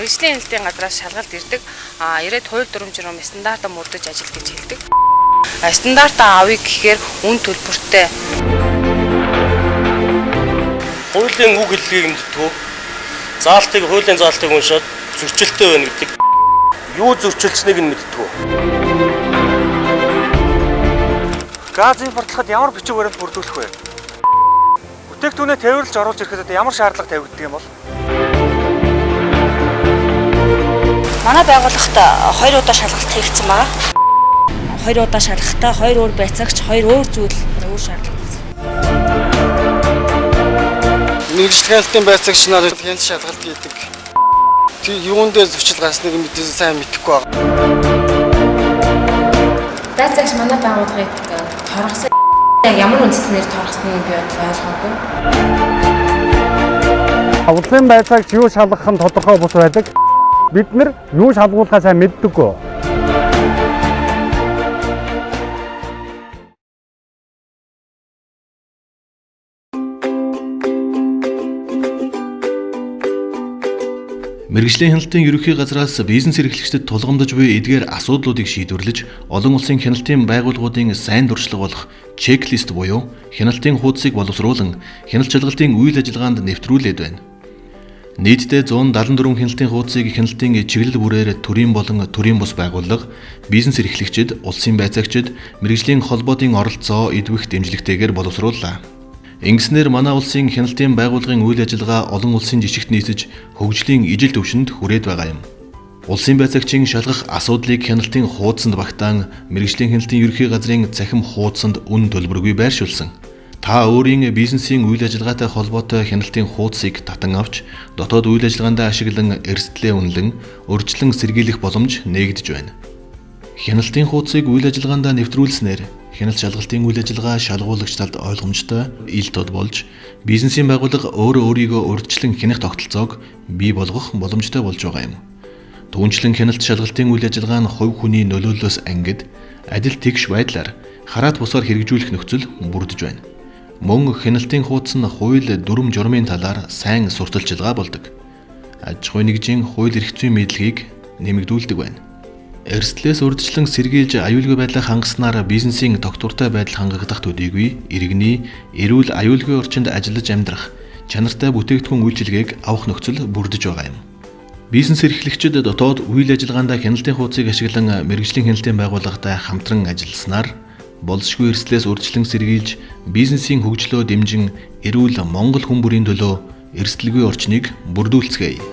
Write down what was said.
мэргэжлийн хяналтын газраас шалгалт ирдэг. Ирээд хууль дүрм журам стандартаа мөрдөж ажил гэж хэлдэг. Стандартаа авъя гэхээр үн төлбөртэй. Хуулийн үг хэллэгийг мэдтгүү. Заалтыг хуулийн заалтыг уншаад зөрчилтэй байна гэдэг. Юу зөрчилсныг нь мэдтгүү. Газын баталгад ямар бичиг баримт бүрдүүлэх вэ? Бүтээгдэхүүнээ тээвэрлэж оруулж ирэхэд ямар шаардлага тавигддаг юм бол? Манай байгууллагт 2 удаа шалгалт хийгдсэн байгаа. 2 удаа шалгалтаа 2 өөр байцаагч 2 өөр зүйл өөр шаардлага байсан. Мэргэжлийн хяналтын байцаагч нарыг хяналт шалгалт хийдэг. Тэг юунд дээр зөрчил гарсныг мэдээ сайн мэдэхгүй байна. Байцаагч манай байгууллагыг торгосон ямар үндснээр торгосныг би ойлгоогүй. Авдлын байцаагч юу шалгах нь тодорхой бус байдаг. Бид нар юу шалгуулахаа сайн мэддэггүй. Мэргэжлийн хяналтын ерөнхий газраас бизнес эрхлэгчдэд тулгамдж буй эдгээр асуудлуудыг шийдвэрлэж, олон улсын хяналтын байгууллагуудын сайн дуршлаг болох чеклист буюу хяналтын хуудсыг боловсруулан хяналт шалгалтын үйл ажиллагаанд нэвтрүүлээд байна. Нийтдээ 174 хяналтын хуудсыг хяналтын чиглэл бүрээр төрийн болон төрийн бус байгууллага, бизнес эрхлэгчид, улсын байцаагчид, мэргэжлийн холбоотын оролцоо идвэх дэмжлэгтэйгээр боловсрууллаа. Ингэснээр манай улсын хяналтын байгууллагын үйл ажиллагаа олон улсын жишгт нийцэж хөгжлийн ижил төвшөнд хүрээд байгаа юм. Улсын байцаагчийн шалгах асуудлыг хяналтын хуудсанд багтаан мэргэжлийн хяналтын ерөнхий газрын цахим хуудсанд үн төлбөргүй байршуулсан. Та өөрийн бизнесийн үйл ажиллагаатай холбоотой хяналтын хуудсыг татан авч дотоод үйл ажиллагаанд ашиглан эрсдлээ үнэлэн урьдчилан сэргийлэх боломж нээгдэж байна. Хяналтын хуудсыг үйл ажиллагаанд нэвтрүүлснээр хяналт шалгалтын үйл ажиллагаа шалгуулагч талд ойлгомжтой ил тод болж бизнесийн байгууллага өөрийгөө урьдчилан хянах тогтолцоог бий болгох боломжтой болж байгаа юм. Түүнчлэн хяналт шалгалтын үйл ажиллагаа нь хувь хүний нөлөөллөөс ангид адил тэгш байдлаар хараат бусаар хэрэгжүүлэх нөхцөл бүрдэж байна. Мөн хяналтын хуудас нь хууль дүрм журмын талаар сайн сурталчилгаа болдог. Аж ахуй нэгжийн хууль эрх зүйн мэдлэгийг нэмэгдүүлдэг байна. Эрсдлээс урьдчилан сэргийлж аюулгүй байдлыг хангаснаар бизнесийн тогтвортой байдал хангагдах төдийгүй иргэний эрүүл аюулгүй орчинд ажиллаж амьдрах чанартай бүтээгдэхүүн үйлчилгээг авах нөхцөл бүрдэж байгаа юм. Бизнес эрхлэгчид дотоод үйл ажиллагаанд хяналтын хуудсыг ашиглан мэргэжлийн хяналтын байгууллагатай хамтран ажилласнаар болзошгүй эрсдлээс урьдчилан сэргийлж бизнесийн хөгжлөө дэмжин эрүүл Монгол хүн бүрийн төлөө эрсдэлгүй орчныг бүрдүүлцгээе.